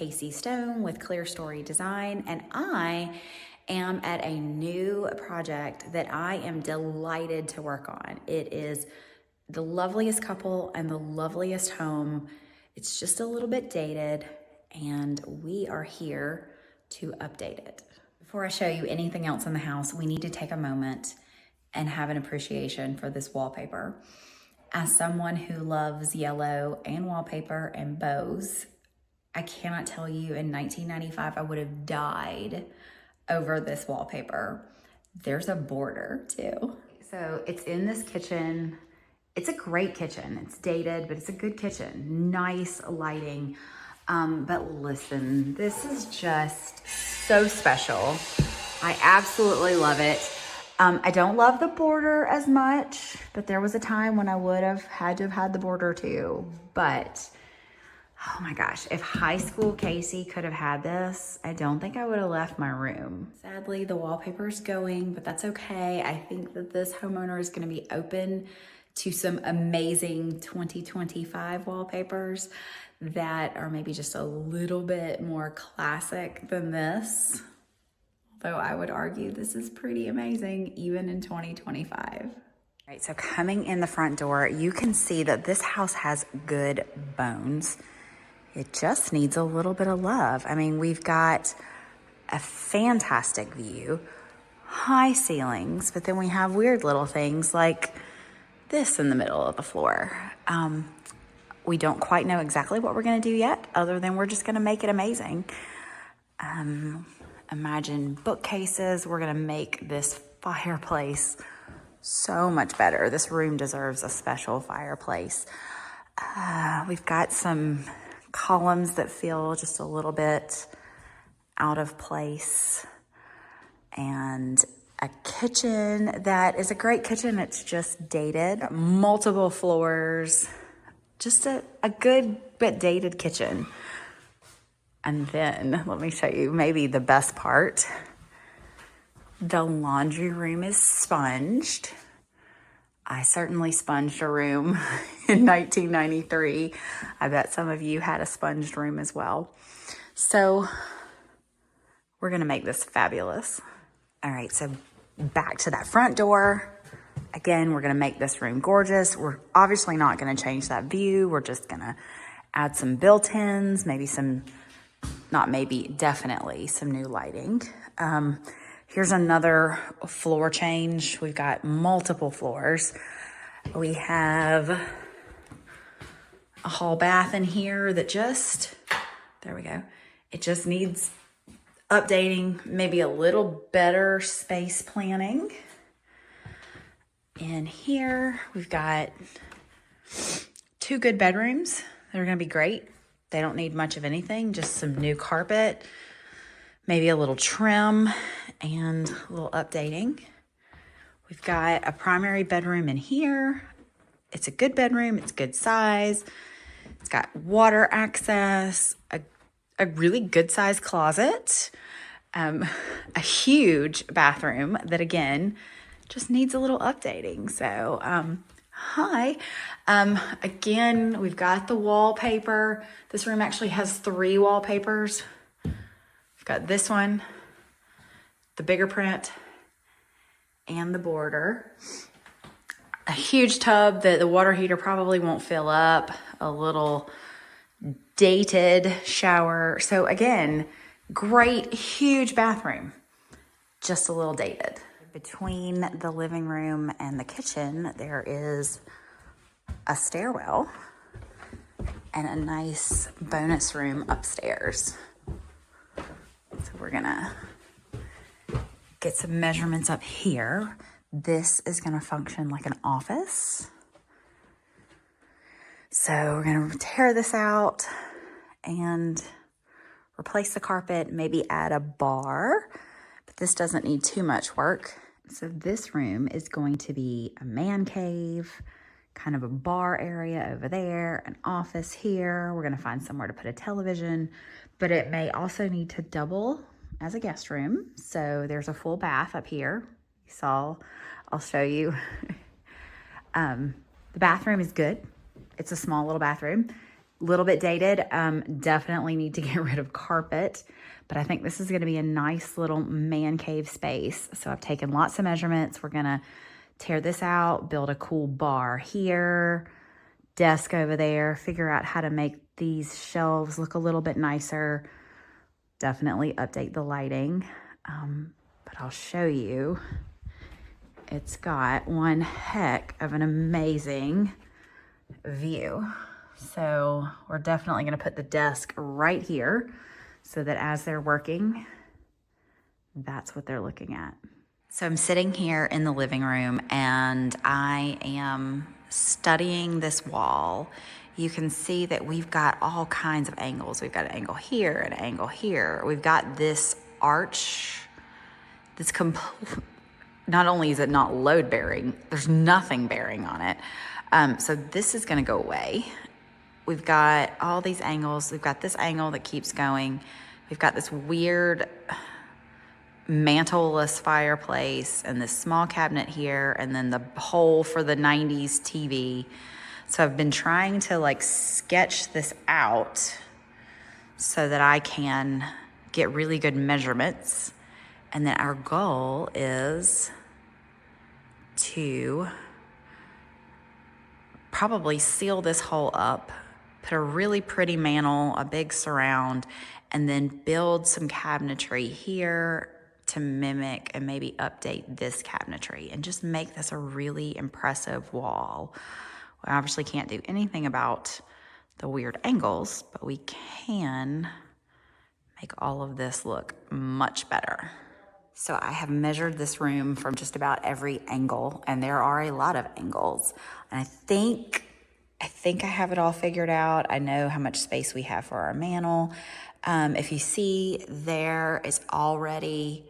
Kasey Stone with Clerestory Design, and I am at a new project that I am delighted to work on. It is the loveliest couple and the loveliest home. It's just a little bit dated, and we are here to update it. Before I show you anything else in the house, we need to take a moment and have an appreciation for this wallpaper. As someone who loves yellow and wallpaper and bows, I cannot tell you, in 1995, I would have died over this wallpaper. There's a border too. So it's in this kitchen. It's a great kitchen. It's dated, but it's a good kitchen. Nice lighting. But listen, this is just so special. I absolutely love it. I don't love the border as much, but there was a time when I would have had to have had the border too. But oh my gosh, if high school Kasey could have had this, I don't think I would have left my room. Sadly, the wallpaper's going, but that's okay. I think that this homeowner is gonna be open to some amazing 2025 wallpapers that are maybe just a little bit more classic than this. Though I would argue this is pretty amazing even in 2025. All right, so coming in the front door, you can see that this house has good bones. It just needs a little bit of love. I mean, we've got a fantastic view, high ceilings, but then we have weird little things like this in the middle of the floor. We don't quite know exactly what we're gonna do yet, other than we're just gonna make it amazing. Imagine bookcases. We're gonna make this fireplace so much better. This room deserves a special fireplace. We've got some columns that feel just a little bit out of place, and a kitchen that is a great kitchen. It's just dated, multiple floors, just a good but dated kitchen. And then let me show you maybe the best part. The laundry room is sponged. I certainly sponged a room in 1993. I bet some of you had a sponged room as well. So we're gonna make this fabulous. All right, so back to that front door. Again, we're gonna make this room gorgeous. We're obviously not gonna change that view. We're just gonna add some built-ins, maybe some, not maybe, definitely some new lighting. Here's another floor change. We've got multiple floors. We have a hall bath in here that just, there we go. It just needs updating, maybe a little better space planning. In here, we've got 2 good bedrooms that are gonna be great. They don't need much of anything, just some new carpet, maybe a little trim and a little updating. We've got a primary bedroom in here. It's a good bedroom, it's good size. It's got water access, a really good sized closet, a huge bathroom that again, just needs a little updating. So, hi. Again, we've got the wallpaper. This room actually has 3 wallpapers. We've got this one, the bigger print, and the border. A huge tub that the water heater probably won't fill up. A little dated shower. So again, great, huge bathroom, just a little dated. Between the living room and the kitchen, there is a stairwell and a nice bonus room upstairs. So we're gonna get some measurements up here. This is gonna function like an office. So we're gonna tear this out and replace the carpet, maybe add a bar, but this doesn't need too much work. So this room is going to be a man cave, kind of a bar area over there, an office here. We're gonna find somewhere to put a television, but it may also need to double as a guest room. So there's a full bath up here. You saw, I'll show you. The bathroom is good. It's a small little bathroom. little bit dated. Definitely need to get rid of carpet, but I think this is gonna be a nice little man cave space. So I've taken lots of measurements. We're gonna tear this out, build a cool bar here, desk over there, figure out how to make these shelves look a little bit nicer. Definitely update the lighting, but I'll show you. It's got one heck of an amazing view. So we're definitely going to put the desk right here so that as they're working, that's what they're looking at. So I'm sitting here in the living room and I am studying this wall. You can see that we've got all kinds of angles. We've got an angle here, an angle here. We've got this arch that's not only is it not load bearing, there's nothing bearing on it. So this is gonna go away. We've got all these angles. We've got this angle that keeps going. We've got this weird mantle-less fireplace and this small cabinet here, and then the hole for the 90s TV. So I've been trying to like sketch this out so that I can get really good measurements. And then our goal is to probably seal this hole up, put a really pretty mantle, a big surround, and then build some cabinetry here to mimic and maybe update this cabinetry and just make this a really impressive wall. We obviously can't do anything about the weird angles, but we can make all of this look much better. So I have measured this room from just about every angle, and there are a lot of angles. And I think I have it all figured out. I know how much space we have for our mantle. If you see, there is already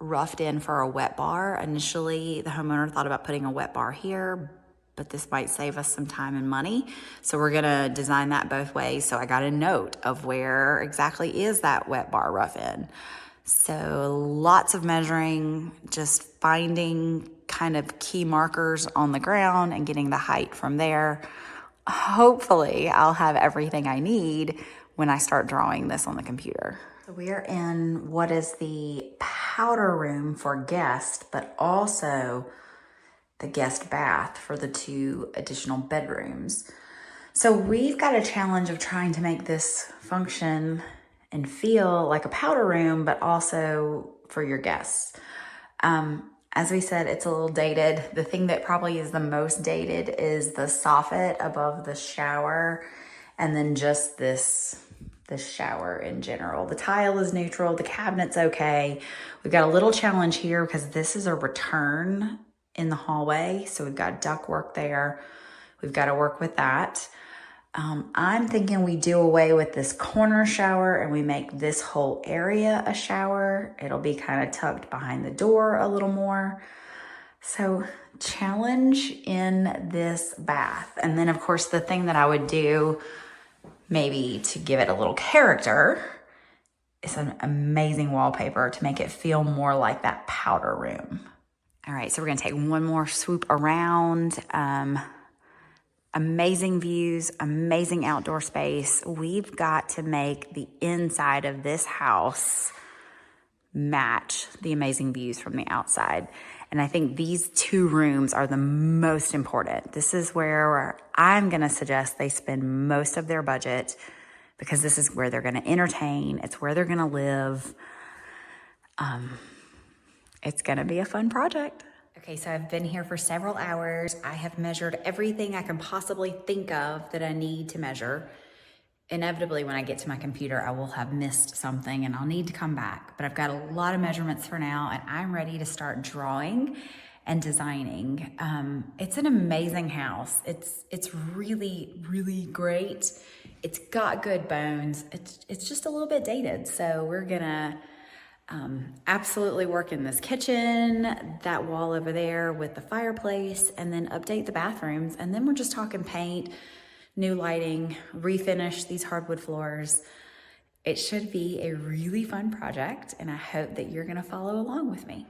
roughed in for a wet bar. Initially, the homeowner thought about putting a wet bar here, but this might save us some time and money. So we're gonna design that both ways. So I got a note of where exactly is that wet bar rough in. So lots of measuring, just finding kind of key markers on the ground and getting the height from there. Hopefully I'll have everything I need when I start drawing this on the computer. So we are in what is the powder room for guests, but also the guest bath for the 2 additional bedrooms. So we've got a challenge of trying to make this function and feel like a powder room, but also for your guests. As we said, it's a little dated. The thing that probably is the most dated is the soffit above the shower, and then just this shower in general. The tile is neutral, the cabinet's okay. We've got a little challenge here because this is a return in the hallway, so we've got ductwork there. We've got to work with that. I'm thinking we do away with this corner shower and we make this whole area a shower. It'll be kind of tucked behind the door a little more. So challenge in this bath. And then of course the thing that I would do maybe to give it a little character is an amazing wallpaper to make it feel more like that powder room. All right, so we're gonna take one more swoop around. Amazing views, amazing outdoor space. We've got to make the inside of this house match the amazing views from the outside. And I think these 2 rooms are the most important. This is where I'm gonna suggest they spend most of their budget because this is where they're gonna entertain. It's where they're gonna live. It's gonna be a fun project. Okay, so I've been here for several hours. I have measured everything I can possibly think of that I need to measure. Inevitably, when I get to my computer, I will have missed something and I'll need to come back. But I've got a lot of measurements for now and I'm ready to start drawing and designing. It's an amazing house. It's really, really great. It's got good bones. It's just a little bit dated. So we're gonna absolutely work in this kitchen, that wall over there with the fireplace, and then update the bathrooms. And then we're just talking paint, new lighting, refinish these hardwood floors. It should be a really fun project, and I hope that you're gonna follow along with me.